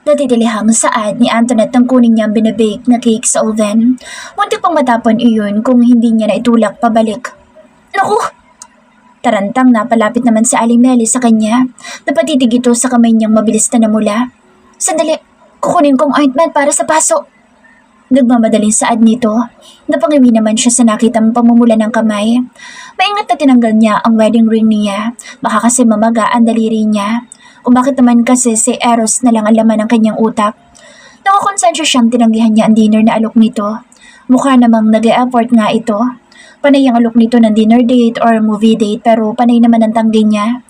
Natitilihang saad ni Antoinette nang kunin niyang binibake na cake sa oven. Muntik pang matapon iyon kung hindi niya na itulak pabalik. Naku! Tarantang napalapit naman si Aling Melly sa kanya. Napatitig ito sa kamay niyang mabilis na namula. Sandali, kukunin kong ointment para sa paso. Nagmamadaling saad nito. Napangiwi naman siya sa nakitang pamumula ng kamay. Maingat na tinanggal niya ang wedding ring niya. Baka kasi mamaga ang daliri niya. Kung bakit naman kasi si Eros na lang ang laman ng kanyang utak. Nakakonsensya siyang tinanggihan niya ang dinner na alok nito. Mukha namang nag-e-effort nga ito. Panay ang alok nito ng dinner date or movie date pero panay naman ang tanggi niya.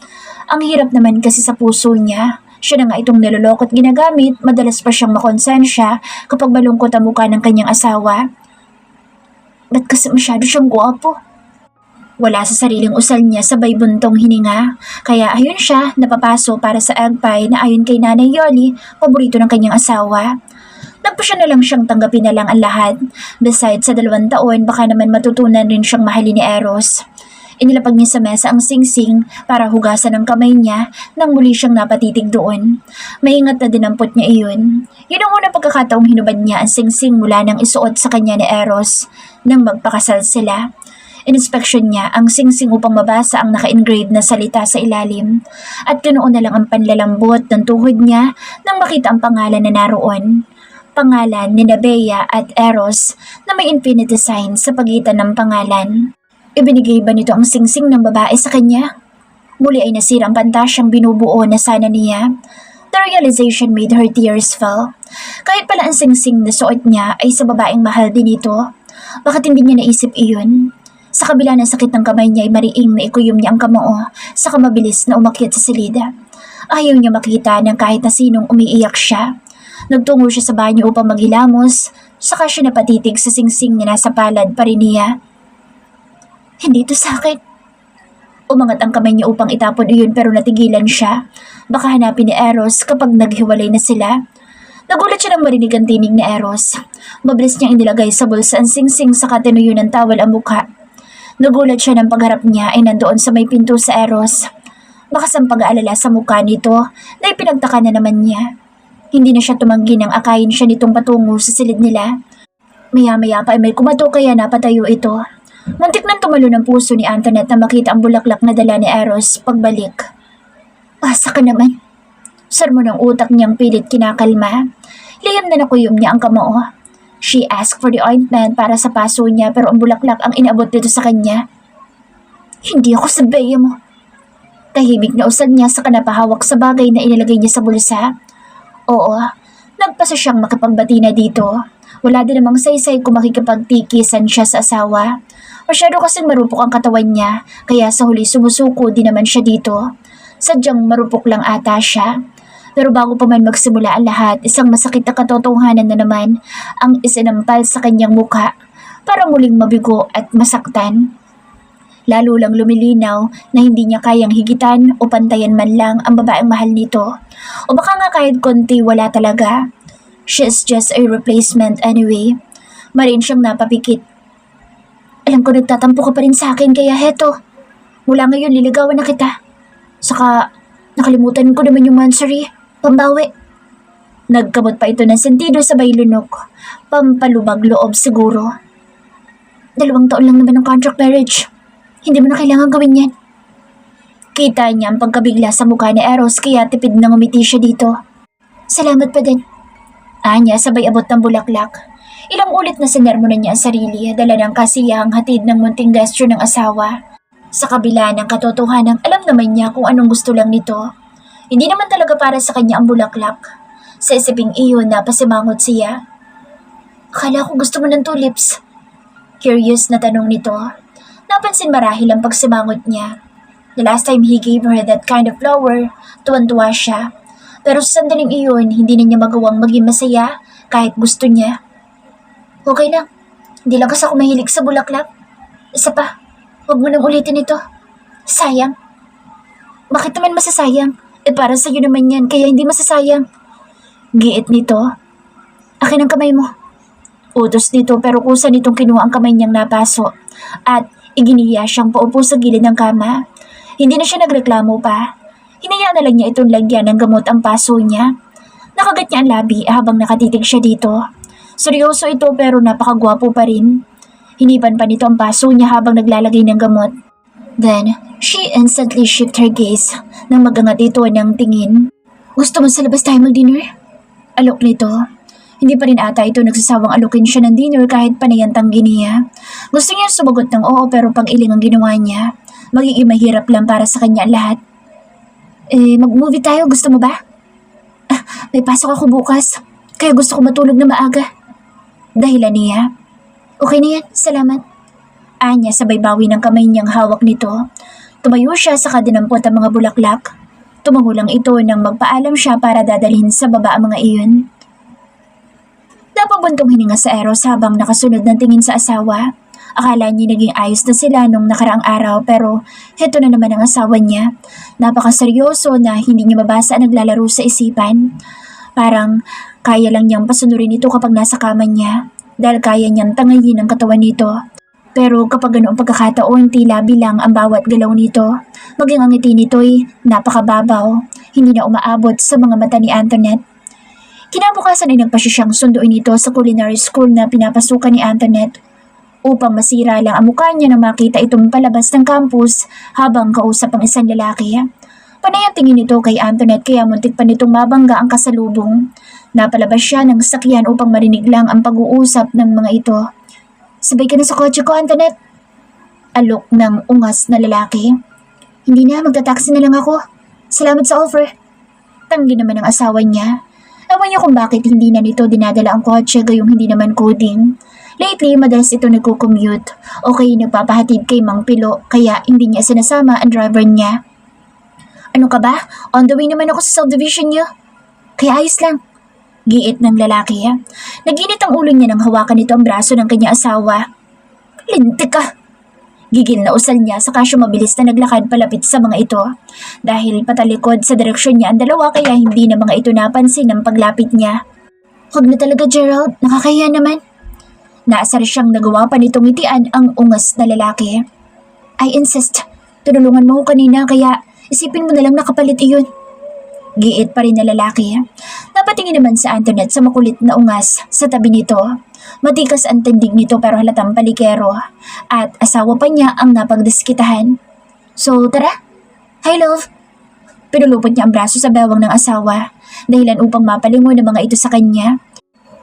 Ang hirap naman kasi sa puso niya. Siya na nga itong nilolokot ginagamit, madalas pa siyang makonsensya kapag malungkot ang mukha ng kanyang asawa. Ba't kasi masyado siyang guwapo? Wala sa sariling usal niya sabay buntong hininga, kaya ayun siya napapaso para sa egg pie na ayon kay Nanay Yoli, paborito ng kanyang asawa. Nagpasya na lang siyang tanggapin na lang ang lahat. Besides sa 2 taon, baka naman matutunan rin siyang mahalin ni Eros. Inilapag niya sa mesa ang singsing para hugasan ang kamay niya nang muli siyang napatitig doon. Maingat na dinampot niya iyon. Yun ang unang pagkakataong hinubad niya ang singsing mula nang isuot sa kanya ni Eros nang magpakasal sila. Inspeksyon niya ang singsing upang mabasa ang naka-engrave na salita sa ilalim at ganoon na lang ang panlalambot ng tuhod niya nang makita ang pangalan na naroon. Pangalan ni Bea at Eros na may infinity sign sa pagitan ng pangalan. Ibinigay ba nito ang singsing ng babae sa kanya? Muli ay nasira ang pantasyang binubuo na sana niya. The realization made her tears fall. Kahit pala ang singsing na suot niya ay sa babaeng mahal din ito. Bakit hindi niya naisip iyon? Sa kabila ng sakit ng kamay niya ay mariing na ikuyom niya ang kamao sa kamabilis na umakyat sa silida. Ayaw niya makita ng kahit na sinong umiiyak siya. Nagtungo siya sa banyo upang maghilamos, saka siya napatitig sa singsing na nasa palad pa rin niya. Hindi ito sakit. Umangat ang kamay niya upang itapon iyon pero natigilan siya. Baka hanapin ni Eros kapag naghiwalay na sila. Nagulat siya nang marinig ang tinig ni Eros. Mabilis niyang inilagay sa bulsa ang singsing saka tinuyo ng tawel ang mukha. Nagulat siya ng pagharap niya ay nandoon sa may pinto sa Eros. Bakas ang pag-aalala sa mukha nito na ipinagtaka na naman niya. Hindi na siya tumanggi nang akayin siya nitong patungo sa silid nila. Maya-maya pa ay may kumato kaya napatayo ito. Muntik nang tumalo ng puso ni Antoinette na makita ang bulaklak na dala ni Eros pagbalik. Asa ka naman. Sarmo ng utak niyang pilit kinakalma. Lihim na nakuyom niya ang kamao. She asked for the ointment para sa paso niya pero ang bulaklak ang inabot dito sa kanya. Hindi ako sa Bea mo. Tahimik na usad niya sa kanapahawak sa bagay na inilagay niya sa bulsa. Oo, nagpasa siyang makipagbati na dito. Wala din namang saysay kung makikipagtikisan siya sa asawa. Masyado kasing marupok ang katawan niya kaya sa huli sumusuko din naman siya dito. Sadyang marupok lang ata siya. Pero bago pa man magsimula ang lahat, isang masakit na katotohanan na naman ang isinampal sa kanyang mukha para muling mabigo at masaktan. Lalo lang lumilinaw na hindi niya kayang higitan o pantayan man lang ang babaeng mahal nito. O baka nga kahit konti wala talaga. She's just a replacement anyway. Marin siyang napapikit. Alam ko nagtatampo ka pa rin sa akin kaya heto. Mula ngayon liligawan na kita. Saka nakalimutan ko naman yung monthsary. Pambawi. Nagkamot pa ito ng sentido sabay lunok. Pampalubag loob siguro. 2 taon lang naman ng contract marriage. Hindi mo na kailangan gawin yan. Kita niya ang pagkabigla sa mukha ni Eros kaya tipid na ngumiti siya dito. Salamat pa din. Anya sabay abot ng bulaklak. Ilang ulit na sinermonan niya ang sarili dala ng kasiyahang hatid ng munting gesture ng asawa. Sa kabila ng katotohanan, alam naman niya kung anong gusto lang nito. Hindi naman talaga para sa kanya ang bulaklak. Sa isiping iyon na pasimangot siya. Akala ko gusto mo ng tulips. Curious na tanong nito. Napansin marahil ang pagsimangot niya. The last time he gave her that kind of flower, tuwan-tuwa siya. Pero sa sandaling iyon, hindi na niya magawang maging masaya kahit gusto niya. Okay lang. Hindi lang kasi ako mahilig sa bulaklak. Isa pa, huwag mo nang ulitin ito. Sayang. Bakit naman masasayang? Para sa'yo naman yan, kaya hindi masasayang. Giit nito. Akin ang kamay mo. Utos nito pero kusa nitong kinuha ang kamay niyang napaso at iginiya siyang paupo sa gilid ng kama. Hindi na siya nagreklamo pa. Hinayaan na lang niya itong lagyan ng gamot ang paso niya. Nakagat niya ang labi habang nakatitig siya dito. Seryoso ito pero napakagwapo pa rin. Hinipan pa nito ang paso niya habang naglalagay ng gamot. Then, she instantly shifted her gaze nang magangat ito ng tingin. Gusto mo sa labas tayo mag-dinner? Alok nito. Hindi pa rin ata ito nagsasawang alukin siya ng dinner kahit panay ang tanggi niya. Gusto niya sumagot ng oo pero pag iling ang ginawa niya, magiging mahirap lang para sa kanya lahat. Mag-movie tayo, gusto mo ba? May pasok ako bukas, kaya gusto ko matulog na maaga. Dahilan niya. Okay na yan, salamat. Anya sabay bawi ng kamay niyang hawak nito. Tumayo siya sa dinampot ang mga bulaklak. Tumahulang ito nang magpaalam siya para dadalhin sa baba ang mga iyon. Napabuntong hininga sa Eros habang nakasunod ng tingin sa asawa. Akala niya naging ayos na sila nung nakaraang araw pero heto na naman ang asawa niya. Napakaseryoso na hindi niya mabasa ang naglalaro sa isipan. Parang kaya lang niyang pasunurin ito kapag nasa kama niya dahil kaya niyang tangayin ang katawan nito. Pero kapag ganoong pagkakataon, tila bilang ang bawat galaw nito. Maging ang ngiti nito'y napakababaw, hindi na umaabot sa mga mata ni Antoinette. Kinabukasan ay nagpasya siyang sunduin ito sa culinary school na pinapasukan ni Antoinette upang masira lang ang mukha niya nang makita itong palabas ng campus habang kausap ang isang lalaki. Panay ang tingin nito kay Antoinette kaya muntik pa nitong mabangga ang kasalubong. Napalabas siya ng sakyan upang marinig lang ang pag-uusap ng mga ito. Sabay ka na sa kotse ko, Antoinette. Alok ng ungas na lalaki. Hindi na, magta-taxi na lang ako. Salamat sa offer. Tanggi naman ang asawa niya. Ewan niyo kung bakit hindi na nito dinadala ang kotse gayong hindi naman coding. Lately, madalas ito nagko-commute o kaya nagpapahatid kay Mang Pilo kaya hindi niya sinasama ang driver niya. Ano ka ba? On the way naman ako sa subdivision niyo. Kaya ayos lang. Giit ng lalaki. Naginit ang ulo niya nang hawakan nito ang braso ng kanyang asawa. Lintik ka! Gigil na usal niya saka siya mabilis na naglakad palapit sa mga ito. Dahil patalikod sa direksyon niya ang dalawa kaya hindi na mga ito napansin ang paglapit niya. Huwag na talaga, Gerald. Nakakahiya naman. Naasar siyang nagawa pa nitong ngitian ang ungas na lalaki. I insist. Tinulungan mo ko kanina kaya isipin mo na lang nakapalit iyon. Giit pa rin na lalaki. Napatingin naman sa Antoinette sa makulit na ungas sa tabi nito. Matikas ang tindig nito pero halatang palikero. At asawa pa niya ang napagdiskitahan. So tara. Hi love. Pinulupot niya ang braso sa bewang ng asawa. Dahilan upang mapalingon ng mga ito sa kanya.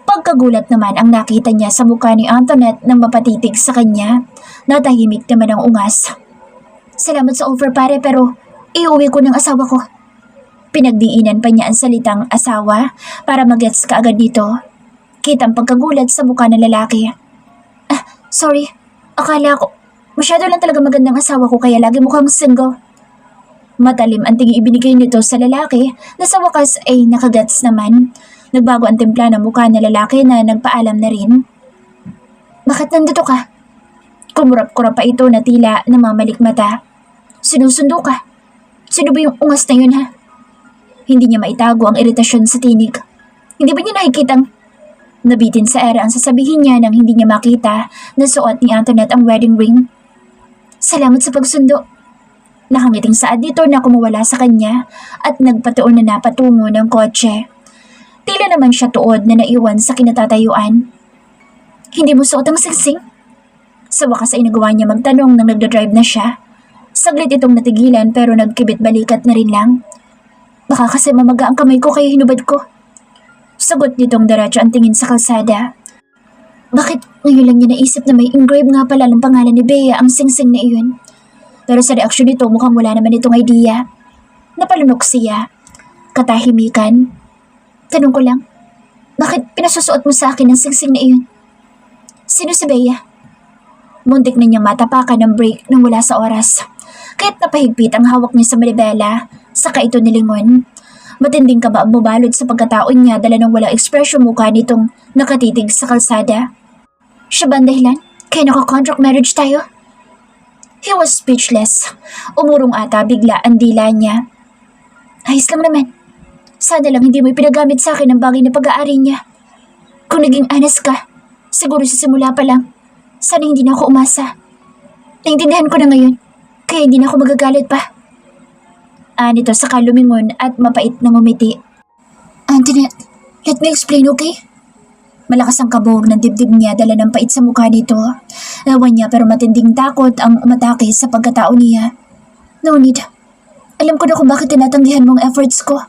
Pagkagulat naman ang nakita niya sa mukha ni Antoinette nang mapatitig sa kanya. Natahimik naman ang ungas. Salamat sa offer pare pero iuwi ko ng asawa ko. Pinagdiinan pa niya ang salitang asawa para mag-gets ka agad dito. Kitang pagkagulat sa mukha ng lalaki. Sorry. Akala ko, masyado lang talaga magandang asawa ko kaya lagi mukhang single. Matalim ang tingin ibinigay nito sa lalaki na sa wakas ay nakagets naman. Nagbago ang timpla ng mukha ng lalaki na nagpaalam na rin. Bakit nandito ka? Kumurap-kurap pa ito na tila namamalik mata. Sinusundo ka? Sino ba yung ungas na yun ha? Hindi niya maitago ang iritasyon sa tinig. Hindi ba niya nakikitang nabitin sa ere ang sasabihin niya nang hindi niya makita na suot ni Antoinette ang wedding ring? Salamat sa pagsundo. Nakangiting saad dito na kumawala sa kanya at nagpatuon na napatungo ng kotse. Tila naman siya tuod na naiwan sa kinatatayuan. Hindi mo suot ang singsing? Sa wakas ay nagawa niya magtanong nang nagdadrive na siya. Saglit itong natigilan pero nagkibit balikat na rin lang. Baka kasi mamaga ang kamay ko kaya hinubad ko. Sagot nitong diretso ang tingin sa kalsada. Bakit ngayon lang niya naisip na may engrave nga pala ng pangalan ni Bea ang singsing na iyon? Pero sa reaksyon nito mukhang wala naman itong idea. Napalunok siya. Katahimikan. Tanong ko lang, bakit pinasusuot mo sa akin ang singsing na iyon? Sino si Bea? Muntik na niyang matapakan ng break nang wala sa oras. Kaya't napahigpit ang hawak niya sa manibela, saka ito nilingon. Matinding kaba ang bubalod sa pagkataon niya dala ng walang ekspresyon mukha nitong nakatitig sa kalsada. Siya ba ang dahilan? Kaya naka-contract marriage tayo? He was speechless. Umurong ata bigla ang dila niya. Ayos lang naman. Sana lang hindi mo ipinagamit sa akin ang bagay na pag-aari niya. Kung naging honest ka, siguro sa simula pa lang, sana hindi na ako umasa. Naintindihan ko na ngayon, kaya hindi na ako magagalit pa. Nito saka lumingon at mapait na ngumiti. Antoinette, let me explain, okay? Malakas ang kabog ng dibdib niya dala ng pait sa mukha nito. Lawan niya pero matinding takot ang umatake sa pagkatao niya. No need. Alam ko na kung bakit tinatanggihan mo ang efforts ko.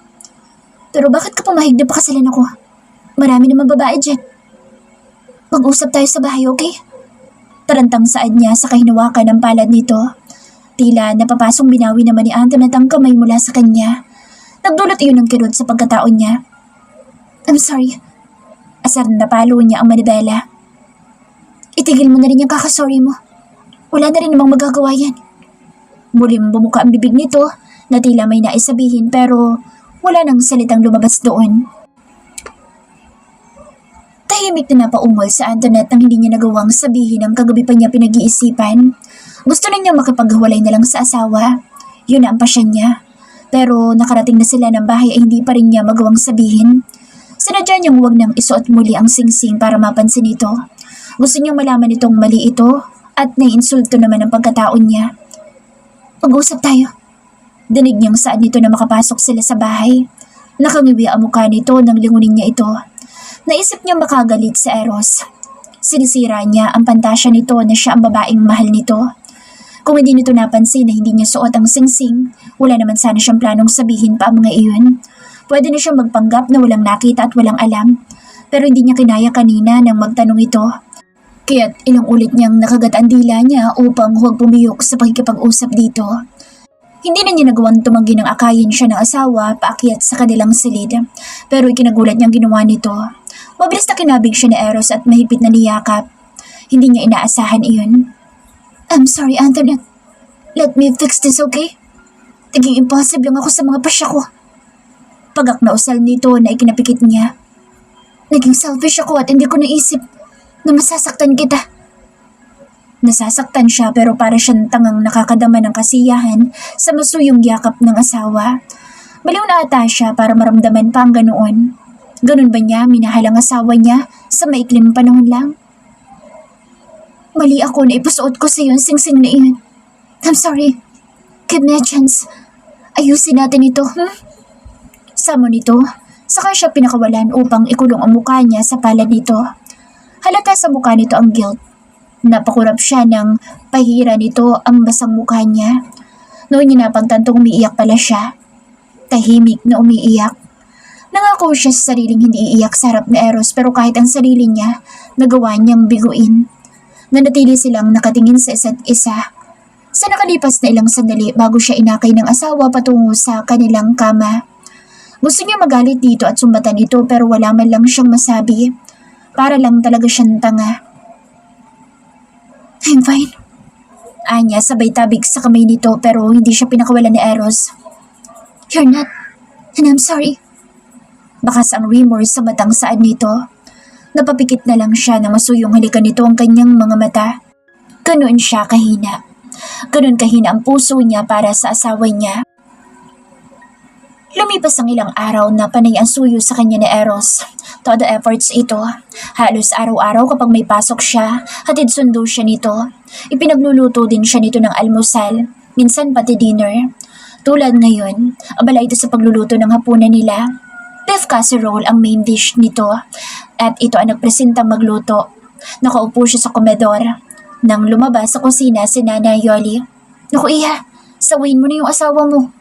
Pero bakit ka pumahig na pakasalan ako? Marami naman babae dyan. Mag-usap tayo sa bahay, okay? Tarantang saad niya sa kahinawakan ng palad nito. Tila napapasong binawi naman ni Antoinette ang kamay mula sa kanya. Nagdulot iyon ng kirot sa pagkatao niya. I'm sorry. Asar na napalo niya ang manibela. Itigil mo na rin yung kakasorry mo. Wala na rin namang magagawa yan. Muling bumuka ang bibig nito na tila may nais sabihin pero wala nang salitang lumabas doon. Tahimik na napaumol sa Antoinette nang hindi niya nagawang sabihin ang kagabi pa niya pinag-iisipan. Gusto na niya makipaghiwalay na lang sa asawa. Yun na ang pasyon niya. Pero nakarating na sila ng bahay ay hindi pa rin niya magawang sabihin. Sinadya niyang huwag nang isuot muli ang singsing para mapansin ito. Gusto niyang malaman itong mali ito at naiinsulto naman ang pagkataon niya. Mag-usap tayo. Dinig niyang saan nito na makapasok sila sa bahay. Nakangiwi ang mukha nito nang lingunin niya ito. Naisip niyang makagalit sa Eros. Sinisira niya ang pantasya nito na siya ang babaeng mahal nito. Kung hindi nito napansin na hindi niya suot ang singsing, wala naman sana siyang planong sabihin pa ang mga iyon. Pwede na siyang magpanggap na walang nakita at walang alam. Pero hindi niya kinaya kanina nang magtanong ito. Kaya't ilang ulit niyang nakagat ang dila niya upang huwag pumiyok sa pakikipag-usap dito. Hindi na niya nagawang tumanggi ng akayin siya ng asawa paakyat sa kanilang silid. Pero ikinagulat niyang ginawa nito. Mabilis na kinabig siya ni Eros at mahigpit na niyakap. Hindi niya inaasahan iyon. I'm sorry, Antoinette. Let me fix this, okay? Naging impossible lang ako sa mga pasya ko. Pagak na usal nito na ikinapikit niya. Naging selfish ako at hindi ko naisip na masasaktan kita. Nasasaktan siya pero para siyang tangang nakakadama ng kasiyahan sa masuyong yakap ng asawa. Baliw na ata siya para maramdaman pa ang ganoon. Ganun ba niya minahal ang asawa niya sa maikling panahon lang? Mali ako na ipasuot ko sa iyo ang singsing na iyon. I'm sorry. Give me a chance. Ayusin natin ito, Samo nito, saka siya pinakawalan upang ikulong ang mukha niya sa palad nito. Halata sa mukha nito ang guilt. Napakurap siya ng pahira nito ang basang mukha niya. Noon niya napagtantong umiiyak pala siya. Tahimik na umiiyak. Nangako siya sa sariling hindi iiyak sa harap ni Eros pero kahit ang sarili niya, nagawa niyang biguin. Nanatili silang nakatingin sa isa't isa. Sa nakalipas na ilang sandali bago siya inakay ng asawa patungo sa kanilang kama. Gusto niya magalit dito at sumbatan ito pero wala man lang siyang masabi. Para lang talaga siyang tanga. I'm fine. Anya sabay tabig sa kamay nito pero hindi siya pinakawalan ni Eros. You're not, and I'm sorry. Bakas ang remorse sa matang saad nito. Napapikit na lang siya na masuyong halikan nito ang kanyang mga mata. Ganoon siya kahina. Ganoon kahina ang puso niya para sa asawa niya. Lumipas ang ilang araw na panay ang suyo sa kanya ni Eros. Todo efforts ito. Halos araw-araw kapag may pasok siya, hatid sundo siya nito. Ipinagluluto din siya nito ng almusal, minsan pati dinner. Tulad ngayon, abala ito sa pagluluto ng hapunan nila. Beef casserole ang main dish nito at ito ang nagpresentang magluto. Nakaupo siya sa komedor. Nang lumabas sa kusina si Nanay Yoli. Naku iha, sawayin mo na yung asawa mo.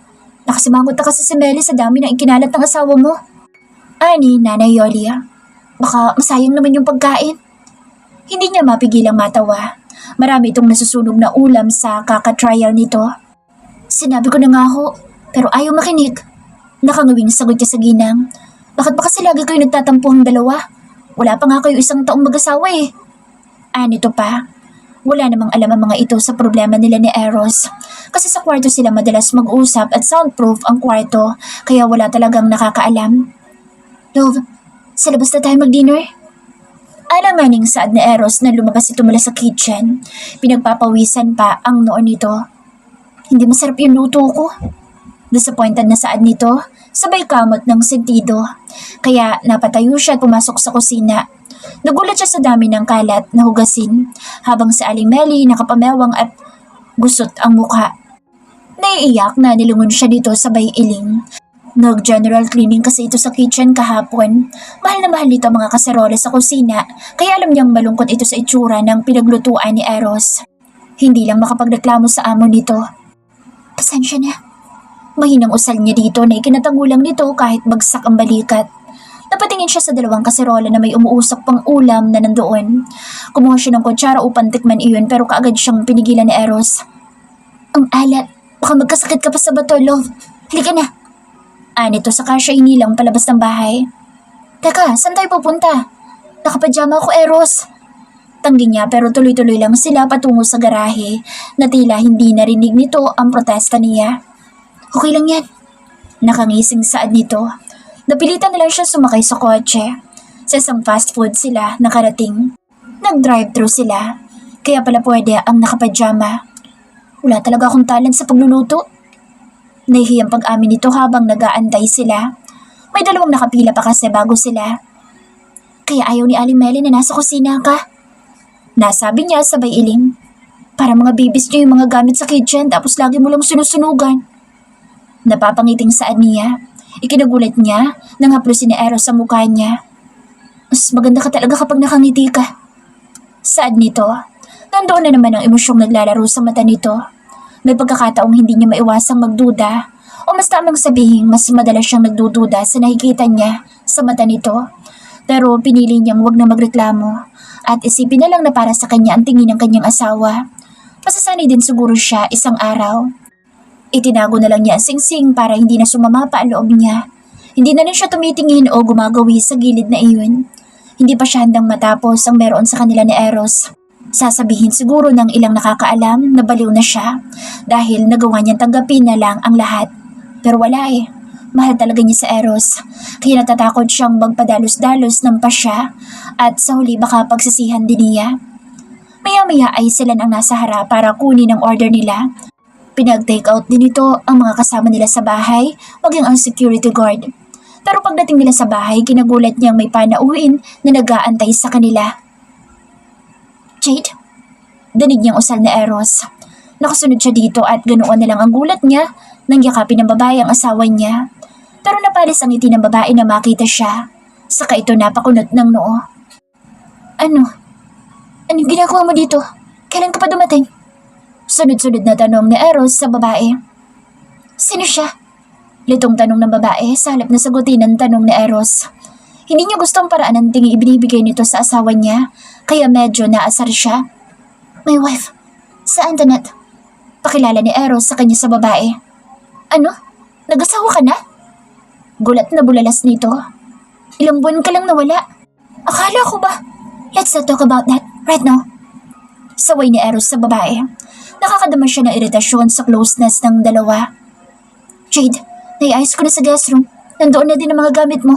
Nakasimangot na kasi si Meli sa dami ng ikinalat ng asawa mo. Ani, Nanay Yoli. Baka masayang naman yung pagkain. Hindi niya mapigilang matawa. Marami itong nasusunog na ulam sa kaka-trial nito. Sinabi ko na nga ho, pero ayaw makinig. Nakangawing sagot niya sa ginang. Bakit ba kasi lagi kayo nagtatampo ang dalawa? Wala pa nga kayo isang taong mag-asawa eh. Nito pa. Wala namang alam ang mga ito sa problema nila ni Eros. Kasi sa kwarto sila madalas mag-usap at soundproof ang kwarto, kaya wala talagang nakakaalam. Love, sa labas na tayo mag-dinner? Alanganing saad ni Eros na lumabas ito mula sa kitchen. Pinagpapawisan pa ang noon nito. Hindi masarap yung luto ko. Disappointed na saad nito, sabay kamot ng sentido. Kaya napatayo siya at pumasok sa kusina. Nagulat siya sa dami ng kalat na hugasin habang si Aling Meli nakapamewang at gusot ang mukha. Naiiyak na nilungon siya dito sabay iling. Nag-general cleaning kasi ito sa kitchen kahapon. Mahal na mahal nito ang mga kaserola sa kusina, kaya alam niyang malungkot ito sa itsura ng pinaglutuan ni Eros. Hindi lang makapagreklamo sa amo nito. Pasensya na. Mahinang usal niya dito na ikinatagulang nito kahit bagsak ang balikat. Napatingin siya sa dalawang kaserola na may umuusok pang ulam na nandoon. Kumuha siya ng kutsara upang tikman iyon pero kaagad siyang pinigilan ni Eros. Ang alat. Baka magkasakit ka pa sa bato, love. Halika na. Anito saka siya inilang palabas ng bahay. Teka, saan tayo pupunta? Nakapajama ako, Eros. Tanggi niya pero tuloy-tuloy lang sila patungo sa garahe na tila hindi narinig nito ang protesta niya. Okay lang yan. Nakangising saad nito. Napilitan na lang siya sumakay sa kotse. Sa isang fast food sila nakarating. Nag-drive-thru sila. Kaya pala pwede ang nakapajama. Wala talaga akong talent sa pagluluto. Nahihiyang pag-amin nito habang nag-aantay sila. May dalawang nakapila pa kasi bago sila. Kaya ayaw ni Aling Melly na nasa kusina ka. Nasabi niya sabay iling. Para mga babies niyo yung mga gamit sa kitchen tapos lagi mo lang sinusunugan. Napapangiting saad niya. Ikinagulat niya nang haplusin ni Eros sa mukha niya. Mas maganda ka talaga kapag nakangiti ka. Saad nito. Nandoon na naman ang emosyong naglalaro sa mata nito. May pagkakataong hindi niya maiwasang magduda o mas tamang sabihin mas madalas siyang nagdududa sa nakikita niya sa mata nito. Pero pinili niyang wag na magreklamo at isipin na lang na para sa kanya ang tingin ng kanyang asawa. Masasanay din siguro siya isang araw. Itinago na lang niya ang singsing para hindi na sumama pa ang loob niya. Hindi na rin siya tumitingin o gumagawi sa gilid na iyon. Hindi pa siya handang matapos ang meron sa kanila ni Eros. Sasabihin siguro ng ilang nakakaalam na baliw na siya dahil nagawa niyang tanggapin na lang ang lahat. Pero wala eh. Mahal talaga niya sa Eros. Kaya natatakot siyang magpadalos-dalos ng pasya at sa huli baka pagsisihan din niya. Maya-maya ay sila ang nasa harap para kunin ang order nila. Pinag-take out din ito ang mga kasama nila sa bahay, maging ang security guard. Pero pagdating nila sa bahay, kinagulat niyang may panauhin na nag-aantay sa kanila. Jade? Danig niyang usal na Eros. Nakasunod siya dito at ganoon na lang ang gulat niya nang yakapin ng babae ang asawa niya. Pero napalis ang ngiti ng babae na makita siya. Saka ito napakunot ng noo. Ano? Anong ginagawa mo dito? Kailan ka pa dumating? Sunod-sunod na tanong ni Eros sa babae. Sino siya? Litong tanong ng babae sa halip na sagutin ang tanong ni Eros. Hindi niya gusto ang paraan ng tingi ibinibigay nito sa asawa niya, kaya medyo naasar siya. My wife, sa Antoinette. Pakilala ni Eros sa kanya sa babae. Ano? Nag-asawa ka na? Gulat na bulalas nito. Ilang buwan ka lang nawala. Akala ko ba? Let's not talk about that right now. Saway ni Eros sa babae. Nakakadama siya ng iritasyon sa closeness ng dalawa. Jade, naiayos ko na sa guest room. Nandoon na din ang mga gamit mo.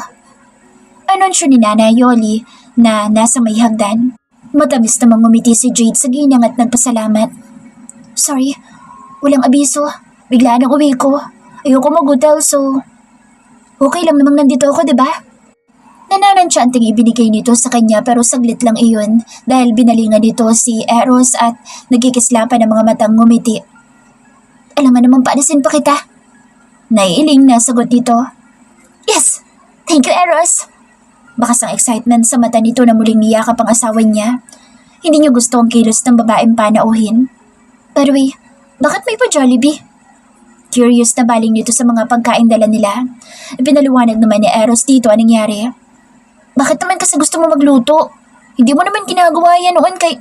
Anunsyo ni Nanay Yoli na nasa may hagdan. Matamis namang ngumiti si Jade sa ginang at nagpasalamat. Sorry, walang abiso. Biglaan ang uwi ko. Ayoko mag-hotel so... Okay lang namang nandito ako, diba? Nananansya ang tingin ibinigay nito sa kanya pero saglit lang iyon dahil binalingan nito si Eros at nagkikislapan ng mga matang ngumiti. Alam mo naman paalisin pa kita. Naiiling na sagot nito. Yes! Thank you, Eros! Bakas ang excitement sa mata nito na muling niyakap ang asawa niya. Hindi niya gusto ang kilos ng babaeng panauhin. By the way, bakit may pa Jollibee? Curious na baling nito sa mga pagkain dala nila. Ipinaluwanag naman ni Eros dito anong nangyari. Bakit naman kasi gusto mo magluto? Hindi mo naman ginagawa yan noon kay...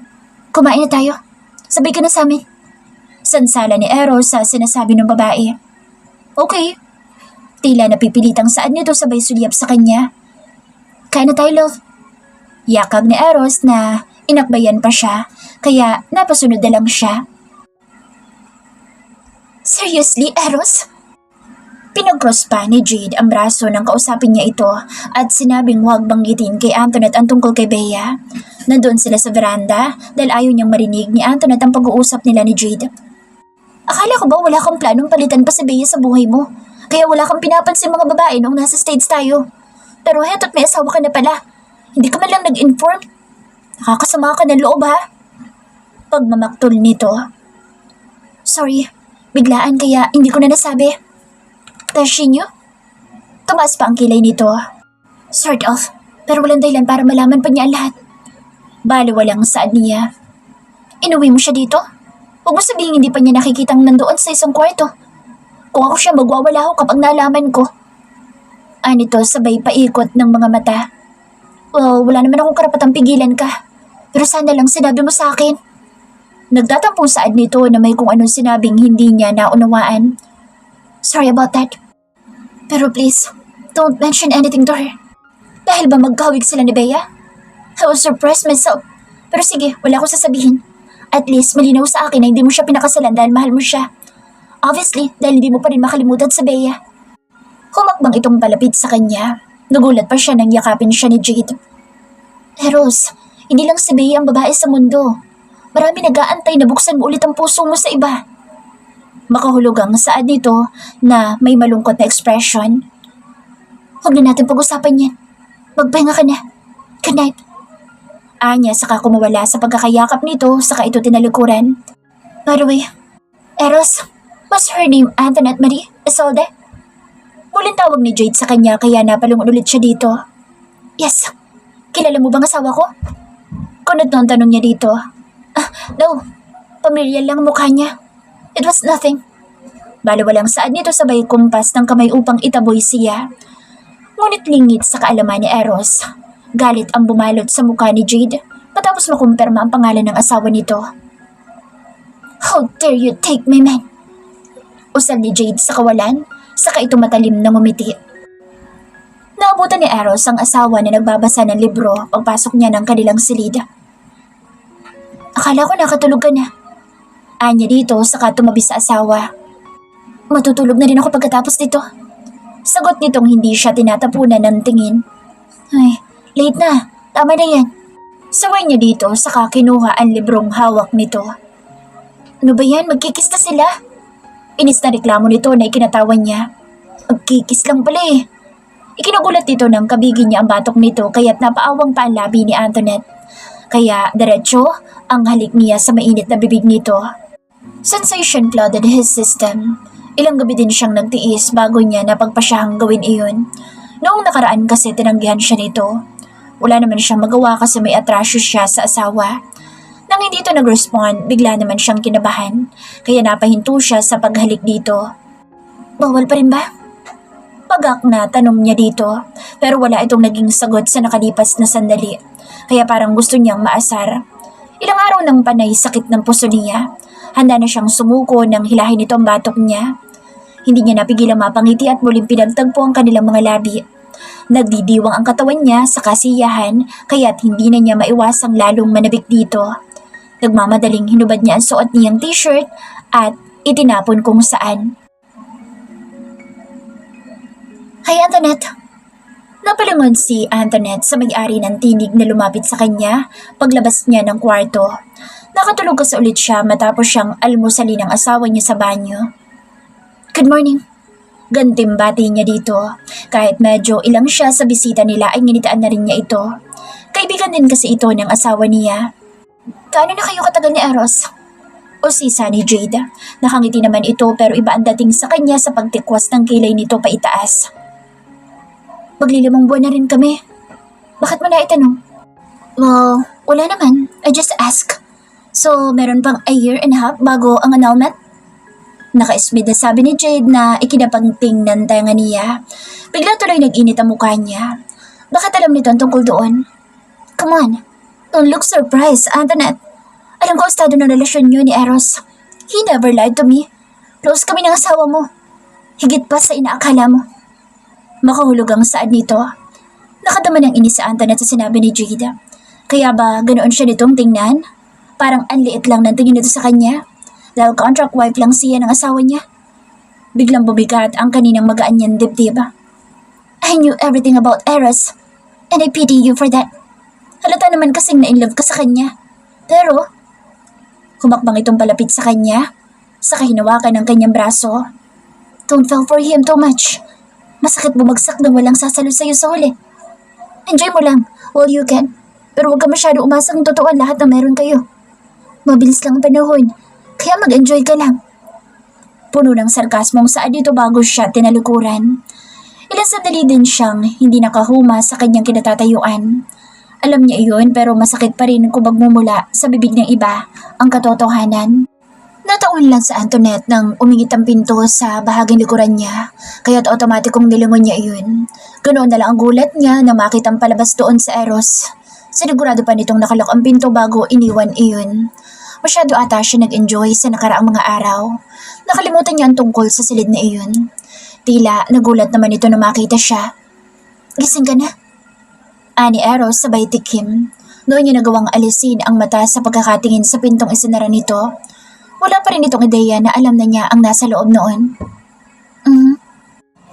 Kumain na tayo. Sabay ka na sa amin. Sansala ni Eros sa sinasabi ng babae. Okay. Tila napipilitang saad nito sabay sulyap sa kanya. Kain na tayo, love. Yakag ni Eros na inakbayan pa siya, kaya napasunod na lang siya. Seriously, Eros? Pinag-cross pa ni Jade ang braso nang kausapin niya ito at sinabing huwag banggitin kay Antoinette ang tungkol kay Bea. Nandun sila sa veranda dahil ayaw niyang marinig ni Antoinette ang pag-uusap nila ni Jade. Akala ko ba wala kang planong palitan pa si Bea sa buhay mo? Kaya wala kang pinapansin mga babae nung nasa stage tayo. Pero heto't may asawa ka na pala. Hindi ka man lang nag-inform. Nakakasama ka ng loob ha? Pagmamaktol nito. Sorry, biglaan kaya hindi ko na nasabi. Tashinyo? Tumaas pa ang kilay nito. Sort of, pero walang dahilan para malaman pa niya ang lahat. Baliwalang saad niya. Inuwi mo siya dito? Huwag mo sabihin hindi pa niya nakikitang nandoon sa isang kwarto. Kung ako siya, magwawala ako kapag nalaman ko. Anito sabay paikot ng mga mata. Well, wala naman akong karapatang pigilan ka. Pero sana lang sinabi mo sa akin. Nagtatampong saad nito na may kung anong sinabing hindi niya naunawaan. Sorry about that. Pero please, don't mention anything to her. Dahil ba magkahawig sila ni Bea? I was surprised myself. Pero sige, wala akong sasabihin. At least malinaw sa akin na hindi mo siya pinakasalan dahil mahal mo siya. Obviously, dahil hindi mo pa rin makalimutan sa Bea. Humakbang itong palapit sa kanya. Nagulat pa siya nang yakapin siya ni Jade. Eros, hindi lang si Bea ang babae sa mundo. Marami nag-aantay na buksan mo ulit ang puso mo sa iba. Makahulog ang saad nito na may malungkot na ekspresyon. Huwag na natin pag-usapan yan. Magpahinga ka na. Good night. Anya saka kumawala sa pagkakayakap nito saka ito tinalikuran. By the way, Eros, was her name Antoinette Marie Isolde? Muling tawag ni Jade sa kanya kaya napalungon ulit siya dito. Yes. Kilala mo bang asawa ko? Kunot noong tanong niya dito. No. Pamilya lang mukha niya. It was nothing. Baliwalang saad nito sabay kumpas ng kamay upang itaboy siya. Ngunit lingit sa kaalaman ni Eros. Galit ang bumalot sa mukha ni Jade matapos makumpirma ang pangalan ng asawa nito. How dare you take my man? Usal ni Jade sa kawalan, saka ito matalim na ngumiti. Naabutan ni Eros ang asawa na nagbabasa ng libro pagpasok niya ng kanilang silid. Akala ko nakatulog ka na. Anya dito saka tumabi sa asawa. Matutulog na rin ako pagkatapos nito. Sagot nitong hindi siya tinatapunan ng tingin. Ay, late na. Tama na yan. Saway niya dito saka kinuha ang librong hawak nito. Ano ba yan? Magkikis na sila? Inis na reklamo nito na ikinatawan niya. Magkikis lang pala eh. Ikinagulat dito ng kabigi niya ang batok nito kaya't napaawang pa ang labi ni Antoinette. Kaya diretso ang halik niya sa mainit na bibig nito. Sensation flooded his system. Ilang gabi din siyang nagtiis bago niya napagpasyahang gawin iyon. Noong nakaraan kasi tinanggihan siya nito. Wala naman siyang magawa kasi may atrasyo siya sa asawa. Nang hindi ito nag-respond, bigla naman siyang kinabahan. Kaya napahinto siya sa paghalik dito. Bawal pa rin ba? Pagak na tanong niya dito. Pero wala itong naging sagot sa nakalipas na sandali. Kaya parang gusto niyang maasar. Ilang araw nang panay sakit ng puso niya. Handa na siyang sumuko nang hilahin ito ang batok niya. Hindi niya napigilang mapangiti at muling pinagtagpo ang kanilang mga labi. Nagdidiwang ang katawan niya sa kasiyahan kaya't hindi na niya maiwasang lalong manabik dito. Nagmamadaling hinubad niya ang suot niyang t-shirt at itinapon kung saan. Hi Antoinette! Napalingon si Antoinette sa may-ari ng tinig na lumapit sa kanya paglabas niya ng kwarto. Nakatulog kasi ulit siya matapos siyang almusalin ng asawa niya sa banyo. Good morning. Gantimbati niya dito. Kahit medyo ilang siya sa bisita nila ay nginitaan na rin niya ito. Kaibigan din kasi ito ng asawa niya. Gaano na kayo katagal ni Eros? O sisa ni Jade. Nakangiti naman ito pero iba ang dating sa kanya sa pagtikwas ng kilay nito pa itaas. Maglilimang buwan na rin kami. Bakit mo na itanong? Well, wala naman. I just ask. So, meron pang a year and a half bago ang annulment? Naka-ismid na sabi ni Jade na ikinapangting ng tenga niya. Bigla tuloy nag-init ang mukha niya. Bakit alam nito ang tungkol doon? Come on. Don't look surprised, Antoinette. Alam ko ang estado ng relasyon niyo ni Eros. He never lied to me. Close kami ng asawa mo. Higit pa sa inaakala mo. Makahulog ang saad nito. Nakadama ng inis sa Antoinette sa sinabi ni Jade. Kaya ba ganoon siya nitong tingnan? Parang anliit lang ng tingin nito sa kanya. Dahil contract wife lang siya ng asawa niya. Biglang bumigat ang kaninang magaan niyang dibdib. I knew everything about Eros. And I pity you for that. Halata naman kasing na-inlove ka sa kanya. Pero, humakbang itong palapit sa kanya. Saka hinawakan ng kanyang braso. Don't fall for him too much. Masakit bumagsak nang walang sasalo sa'yo sa huli. Enjoy mo lang, all you can. Pero huwag ka masyado umasang totoo ang lahat na meron kayo. Mabilis lang ang panahon, kaya mag-enjoy ka lang. Puno ng sarkasmong saad dito bago siya tinalikuran. Ilang sandali din siyang hindi nakahuma sa kanyang kinatatayuan. Alam niya iyon pero masakit pa rin kung magmumula sa bibig ng iba ang katotohanan. Nataon lang sa Antoinette nang umingit ang pinto sa bahaging likuran niya, kaya't otomatikong nilingon niya iyon. Ganoon na lang ang gulat niya na makitang palabas doon sa Eros. Sinigurado pa nitong nakalak ang pinto bago iniwan iyon. Masyado ata siya nag-enjoy sa nakaraang mga araw. Nakalimutan niya ang tungkol sa silid na iyon. Tila nagulat naman ito na makita siya. Gising ka na? Ani Eros sabay tikim. Noon niya nagawang alisin ang mata sa pagkakatingin sa pintong isinara nito. Wala pa rin itong ideya na alam na niya ang nasa loob noon.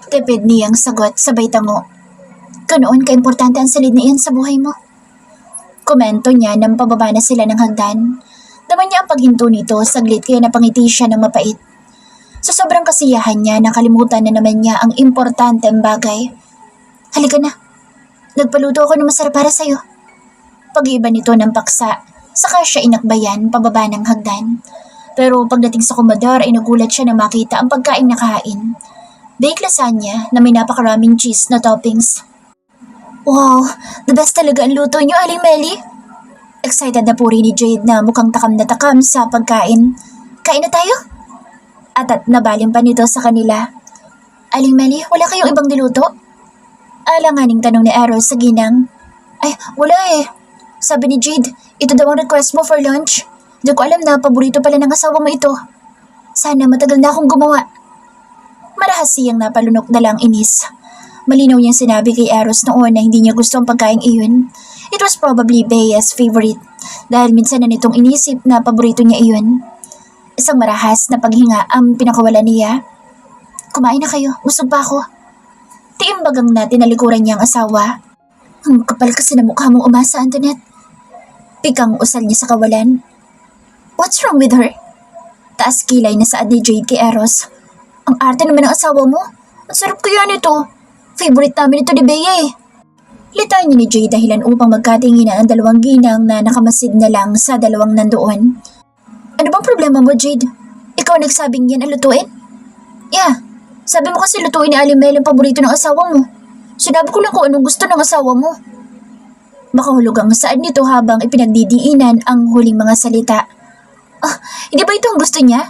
Tipid niyang sagot sabay tango. Ganoon ka-importante ang silid na iyan sa buhay mo? Komento niya nang pababa na sila ng hagdan. Naman niya ang paghinto nito saglit kaya napangiti siya ng mapait. Sa sobrang kasiyahan niya nakalimutan na naman niya ang importanteng bagay. Halika na. Nagpaluto ako ng masarap para sa'yo. Pag-iba nito ng paksa, saka siya inakbayan pababa ng hagdan. Pero pagdating sa komodor ay nagulat siya na makita ang pagkain na kahain. Baked lasagna na may napakaraming cheese na toppings. Wow, the best talaga ang luto niyo, Aling Melly. Excited na puri ni Jade na mukhang takam na takam sa pagkain. Kain na tayo? At nabaling pa nito sa kanila. Aling Melly, wala kayong ibang niluto? Alanganing tanong ni Eros sa ginang. Ay, wala eh. Sabi ni Jade, ito daw ang request mo for lunch. Di ko alam na paborito pala ng asawa mo ito. Sana matagal na akong gumawa. Marahas siyang napalunok na lang inis. Malinaw niyang sinabi kay Eros noon na hindi niya gusto ang pagkain iyon. It was probably Bea's favorite dahil minsan na nitong inisip na paborito niya iyon. Isang marahas na paghinga ang pinakawala niya. Kumain na kayo, busog pa ako. Tiimbagang na tinalikuran niya ang asawa. Ang kapal kasi na mukha mong umasa, Antoinette. Pikang usal niya sa kawalan. What's wrong with her? Taas kilay na saad ni Jade kay Eros. Ang arte naman ng asawa mo. Ang sarap kaya nito. Favorite namin ito ni Bea eh. Litain niya ni Jade dahilan upang magkatinginan ang dalawang ginang na nakamasid na lang sa dalawang nandoon. Ano bang problema mo, Jade? Ikaw nagsabing yan ang lutuin? Yeah, sabi mo kasi lutuin ni Alimel ang paborito ng asawa mo. Sinabi ko lang kung anong gusto ng asawa mo. Makahulog ang saad nito habang ipinagdidiinan ang huling mga salita. Ah, hindi ba ito ang gusto niya?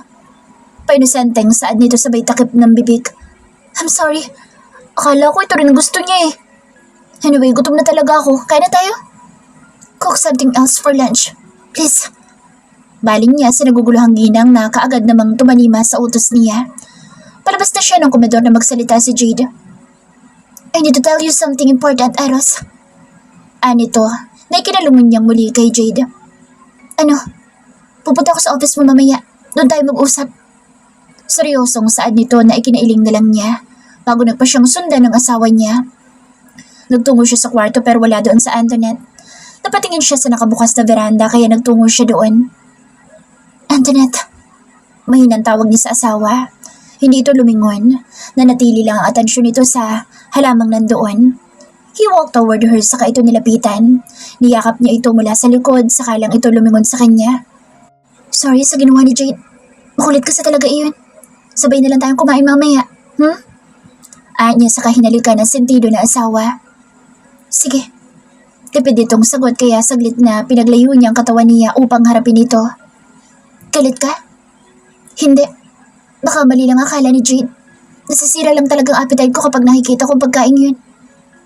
Painosenteng saad nito sabay takip ng bibig. I'm sorry. Akala ko ito rin ang gusto niya eh. Anyway, gutom na talaga ako. Kaya na tayo? Cook something else for lunch. Please. Baling niya sa naguguluhang ginang na kaagad namang tumanima sa utos niya. Palabas na siya ng komedor na magsalita si Jade. I need to tell you something important, Eros. Anito, na ikinalungan niyang muli kay Jade. Ano? Pupunta ako sa office mo mamaya. Doon tayo mag-usap. Seryosong saad nito na ikinailing na lang niya bago nagpa siyang sundan ng asawa niya. Nagtungo siya sa kwarto pero wala doon sa Antoinette. Napatingin siya sa nakabukas na veranda kaya nagtungo siya doon. Antoinette. Mahinang tawag niya sa asawa. Hindi ito lumingon. Nanatili lang ang atensyon nito sa halamang nandoon. He walked toward her saka ito nilapitan. Niyakap niya ito mula sa likod saka lang ito lumingon sa kanya. Sorry sa ginawa ni Jade. Makulit kasi talaga iyon. Sabay na lang tayong kumain mamaya. Anya saka hinalikan ang sentido na asawa. Sige. Tipid itong sagot kaya saglit na pinaglayo niya ang katawan niya upang harapin ito. Galit ka? Hindi. Baka mali lang akala ni Jade. Nasisira lang talagang appetite ko kapag nakikita kong pagkain yun.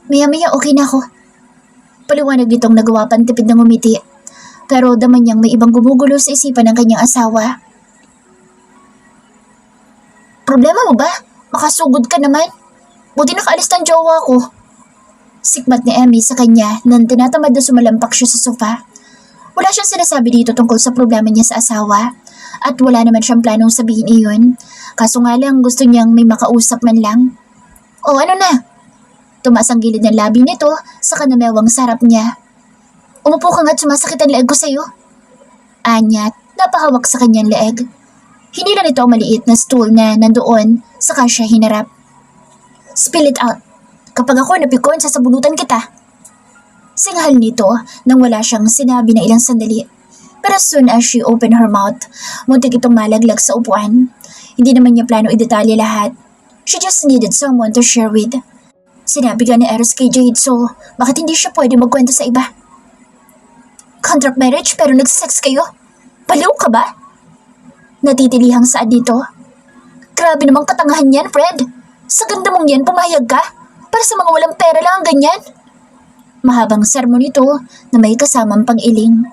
Maya-maya okay na ako. Paliwanag nitong nagawa pantipid ng umiti. Pero daman niyang may ibang gumugulo sa isipan ng kanyang asawa. Problema mo ba? Makasugod ka naman. Buti nakaalis ng jowa ko. Sikmat ni Emmy sa kanya nang tinatamad na sumalampak siya sa sofa. Wala siyang sinasabi dito tungkol sa problema niya sa asawa. At wala naman siyang planong sabihin iyon. Kaso nga lang gusto niyang may makausap man lang. O ano na? Tumaas ang gilid ng labi nito sa kanamewang sarap niya. Umupo ka nga't sumasakit ang leeg ko sa'yo. Anyat, napahawak sa kanyang leeg. Hinila nito ang maliit na stool na nandoon saka siya hinarap. Spill it out. Kapag ako napikon, sasabunutan kita. Singhal nito nang wala siyang sinabi na ilang sandali. Pero soon as she opened her mouth, muntik itong malaglag sa upuan. Hindi naman niya plano idetalye lahat. She just needed someone to share with. Sinabi ka ni Eros kay Jade, so bakit hindi siya pwede magkwento sa iba? Contract marriage pero nagsisex kayo? Baliw ka ba? Natitilihang saad dito. Grabe namang katangahan yan, Fred. Sa ganda mong yan, pumayag ka? Para sa mga walang pera lang ang ganyan? Mahabang sermon ito na may kasamang pang-iling.